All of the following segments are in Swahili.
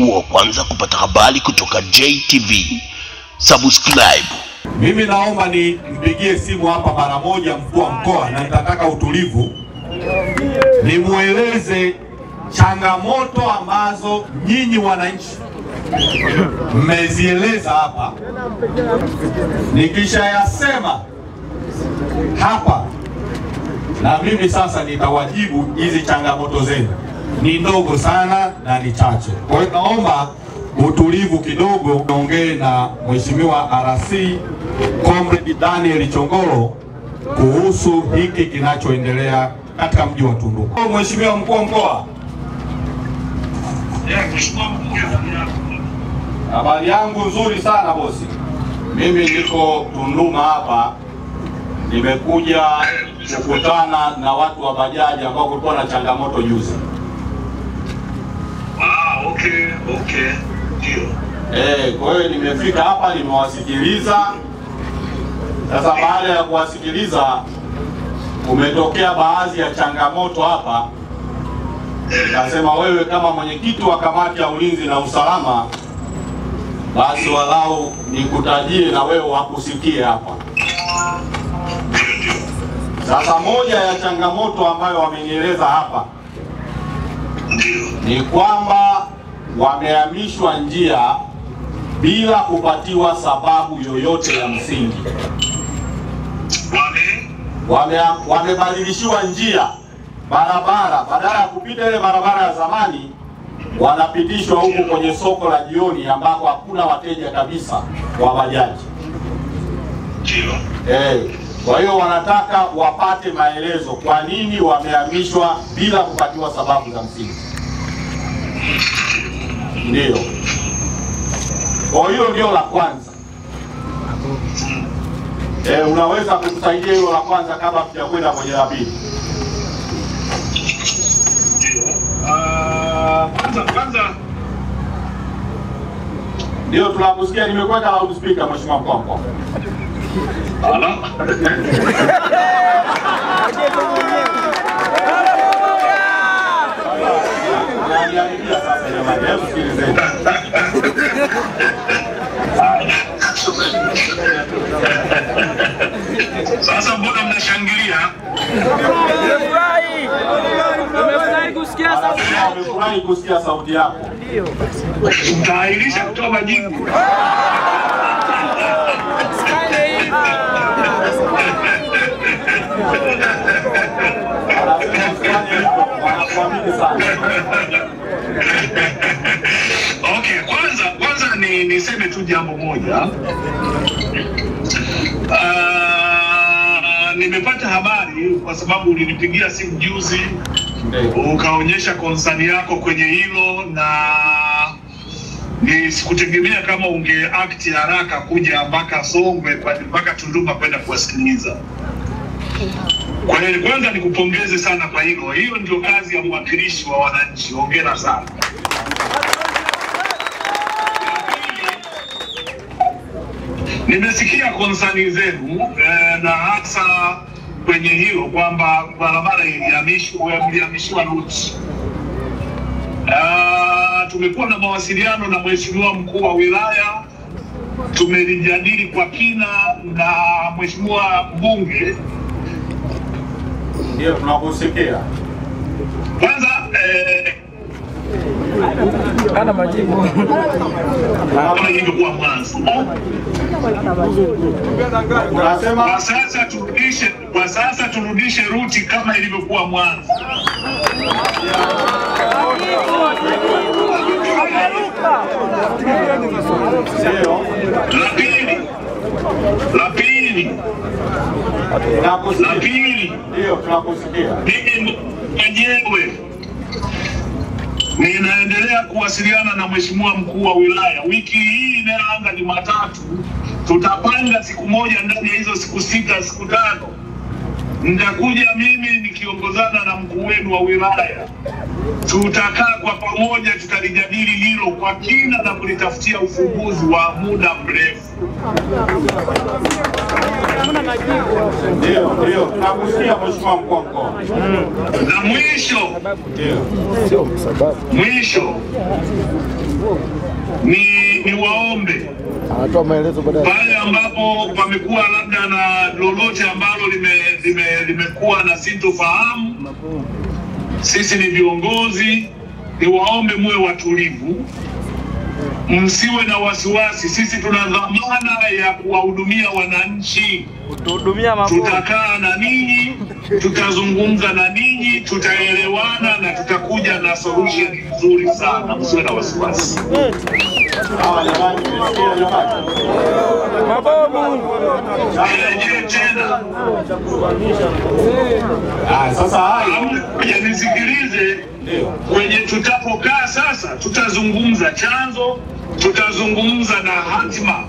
wa kwanza kupata habari kutoka JTV. Subscribe. Mimi naomba nimpigie simu hapa mara moja mkuu wa mkoa, na nitataka utulivu, nimueleze changamoto ambazo nyinyi wananchi mmezieleza hapa. Nikisha yasema hapa, na mimi sasa nitawajibu hizi changamoto zenu. Ni ndogo sana na ni chache. Kwa hiyo naomba utulivu kidogo, naongee na Mheshimiwa RC Comrade Daniel Chongolo kuhusu hiki kinachoendelea katika mji wa Tunduma. Mheshimiwa mkuu wa mkoa. Habari yangu nzuri sana bosi. Mimi niko Tunduma hapa. Nimekuja kukutana na watu wa bajaji ambao kulikuwa na changamoto juzi. Okay. Ndio. Kwa hiyo nimefika hapa, nimewasikiliza. Sasa baada ya kuwasikiliza, umetokea baadhi ya changamoto hapa. Nasema wewe kama mwenyekiti wa kamati ya ulinzi na usalama, basi walau nikutajie na wewe wakusikie hapa. Sasa moja ya changamoto ambayo wamenieleza hapa ni kwamba wamehamishwa njia bila kupatiwa sababu yoyote ya msingi. Wamebadilishiwa njia, barabara, badala ya kupita ile barabara ya zamani wanapitishwa huku kwenye soko la jioni ambako hakuna wateja kabisa wa bajaji. Kwa hiyo wanataka wapate maelezo kwa nini wamehamishwa bila kupatiwa sababu za msingi. Ndio. Kwa hiyo ndio la kwanza. Unaweza kutusaidia hilo la kwanza kabla tujakwenda kwenye la pili? Kwanza ndio tunakusikia, nimekuweka loudspeaker Mheshimiwa mkuu wa mkoa. Ala. Sasa mbona mnashangilia? Nimefurahi kusikia sauti yako. Ndio. Mtaahirisha kutoa majibu. Okay, kwanza niseme tu jambo moja. Nimepata habari kwa sababu ulinipigia simu juzi, ukaonyesha konsani yako kwenye hilo, na sikutegemea kama ungeact haraka kuja mpaka Songwe mpaka Tunduma kwenda kuwasikiliza. Kwa hiyo kwanza nikupongeze sana kwa hilo. Hiyo ndio kazi ya mwakilishi wa wananchi. Hongera sana. Nimesikia konsani zenu na hasa kwenye hilo kwamba barabara ilihamishwa ruti. Tumekuwa na mawasiliano na Mheshimiwa mkuu wa wilaya, tumelijadili kwa kina na Mheshimiwa mbunge. Ndio tunakusikia. Kwanza ana majibu kama ilivyokuwa mwanzo. Unasema kwa sasa turudishe ruti kama ilivyokuwa mwanzo. La pili ndio tunakusikia. Mimi mwenyewe ninaendelea kuwasiliana na Mheshimiwa mkuu wa wilaya. Wiki hii inayoanza Jumatatu tutapanga siku moja ndani ya hizo siku 6 siku 5, nitakuja mimi nikiongozana na mkuu wenu wa wilaya, tutakaa kwa pamoja, tutalijadili hilo kwa kina na kulitafutia ufumbuzi wa muda mrefu. Ndio, tunakusikia Mheshimiwa Mkuu wa Mkoa. Na mwisho ni waombe pale ambapo pamekuwa labda na lolote ambalo limekuwa na sintofahamu, sisi ni viongozi, ni waombe muwe watulivu, msiwe na wasiwasi. Sisi tuna dhamana ya kuwahudumia wananchi. Tutakaa na ninyi, tutazungumza na ninyi, tutaelewana na tutakuja na solution nzuri sana, msiwe na wasiwasi. Tena sasa haya nisikilize, kwenye tutapokaa sasa tutazungumza chanzo, tutazungumza na hatima,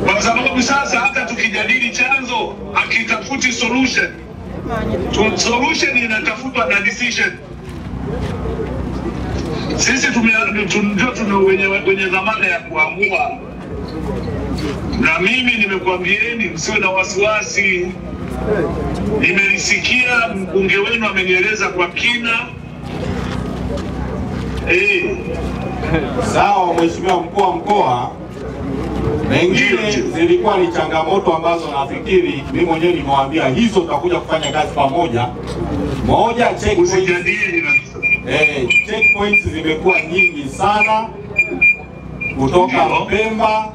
kwa sababu sasa hata tukijadili chanzo hakitafuti solution. Solution inatafutwa na decision. Sisi ndio wenye dhamana ya kuamua, na mimi nimekwambieni msiwe na wasiwasi. Nimelisikia mbunge wenu amenieleza kwa kina. Sawa Mheshimiwa Mkuu wa Mkoa, mengine zilikuwa ni changamoto ambazo nafikiri mimi mwenyewe nimewaambia hizo tutakuja kufanya kazi pamoja. Moja, checkpoints zimekuwa nyingi sana kutoka Mpemba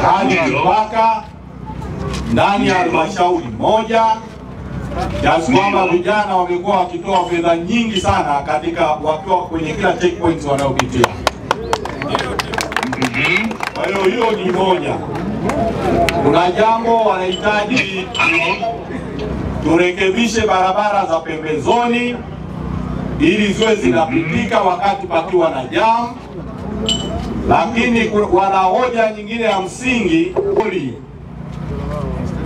hadi mpaka ndani ya halmashauri moja, kiasi kwamba vijana wamekuwa wakitoa fedha nyingi sana katika wakiwa kwenye kila checkpoints wanayopitia. Kwa hiyo ni moja. Kuna jambo wanahitaji turekebishe barabara za pembezoni ili ziwe zinapitika wakati pakiwa na jam. Lakini wana hoja nyingine ya msingi,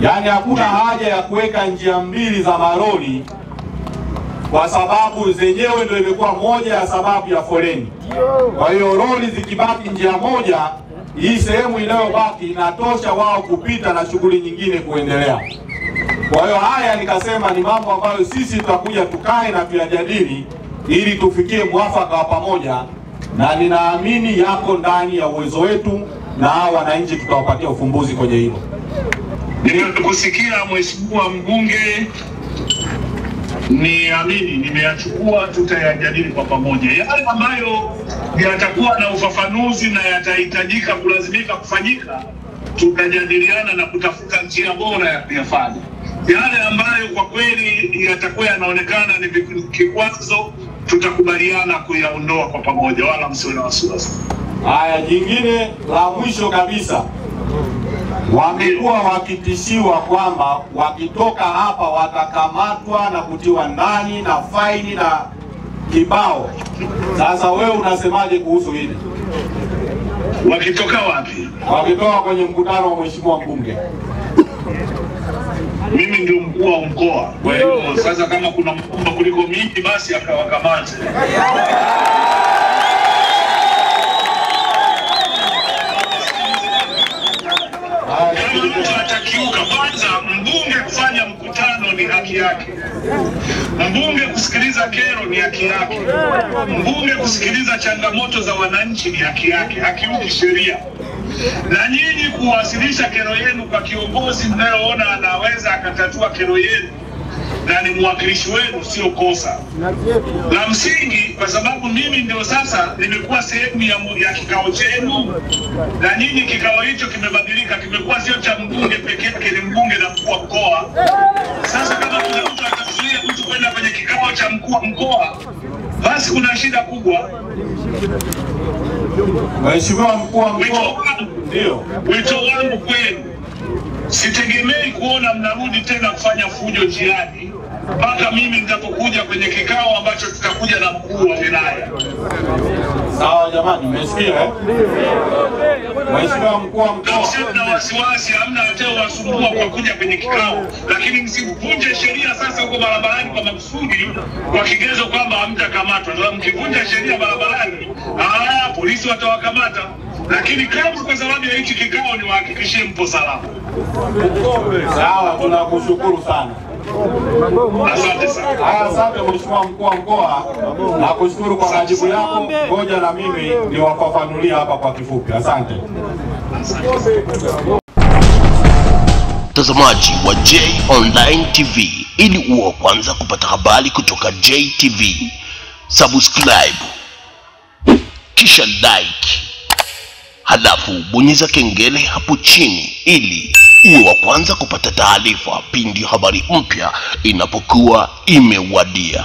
yaani hakuna haja ya kuweka njia mbili za maroli, kwa sababu zenyewe ndio imekuwa moja ya sababu ya foleni. Kwa hiyo roli zikibaki njia moja, hii sehemu inayobaki inatosha wao kupita na shughuli nyingine kuendelea. Kwa hiyo haya nikasema ni mambo ambayo sisi tutakuja tukae na tuyajadili ili tufikie mwafaka wa pamoja, na ninaamini yako ndani ya uwezo wetu na wananchi tutawapatia ufumbuzi kwenye hilo. Nimekusikia Mheshimiwa Mbunge, niamini nimeyachukua, tutayajadili kwa pamoja. Yale ambayo yatakuwa na ufafanuzi na yatahitajika kulazimika kufanyika, tutajadiliana na kutafuta njia bora ya kuyafanya. Yale ambayo kwa kweli yatakuwa yanaonekana ni kikwazo, tutakubaliana kuyaondoa kwa pamoja, wala msiwe na wasiwasi. Haya, jingine la mwisho kabisa, wamekuwa wakitishiwa kwamba wakitoka hapa watakamatwa na kutiwa ndani na faini na kibao. Sasa wewe unasemaje kuhusu hili? Wakitoka wapi? Wakitoka kwenye mkutano wa Mheshimiwa Mbunge. Mimi ndio mkuu wa mkoa, kwa hiyo sasa kama kuna mkubwa kuliko mimi basi akawakamate. Atakiuka kwanza. Mbunge kufanya mkutano ni haki yake, mbunge kusikiliza kero ni haki yake, mbunge kusikiliza changamoto za wananchi ni haki yake, hakiuki sheria. Na nyinyi kuwasilisha kero yenu kwa kiongozi mnayoona anaweza akatatua kero yenu na ni mwakilishi wenu, sio kosa la msingi, kwa sababu mimi ndio sasa nimekuwa sehemu ya kikao chenu, na nyinyi kikao hicho kimebadilika, kimekuwa sio cha mbunge pekee yake, ni mbunge na mkuu wa mkoa. Sasa kama kuna mtu atazuia mtu kwenda kwenye kikao cha mkuu wa mkoa, basi kuna shida kubwa. Mheshimiwa Mkuu wa Mkoa, ndio wito wangu kwenu, sitegemei kuona mnarudi tena kufanya fujo njiani. mpaka mimi nitapokuja kwenye kikao ambacho tutakuja na mkuu wa wilaya. Sawa jamani, mmesikia? Mheshimiwa mkuu wa mkoa, na wasiwasi hamna hata wasumbua kwa kuja kwenye kikao, lakini msivunje sheria sasa huko barabarani kwa makusudi kwa kigezo kwamba hamtakamatwa. Ndio mkivunja sheria barabarani, polisi watawakamata. Lakini kama kwa sababu ya hichi kikao ni wahakikishie mpo salama. Sawa, tunakushukuru sana. Asante sana. Asante Mheshimiwa mkuu wa mkoa, nakushukuru kwa majibu yako. Ngoja na mimi niwafafanulie hapa kwa kifupi. Asante. Mtazamaji wa J Online TV, ili uwe kwanza kupata habari kutoka JTV, subscribe kisha like, halafu bonyeza kengele hapo chini ili uwe wa kwanza kupata taarifa pindi habari mpya inapokuwa imewadia.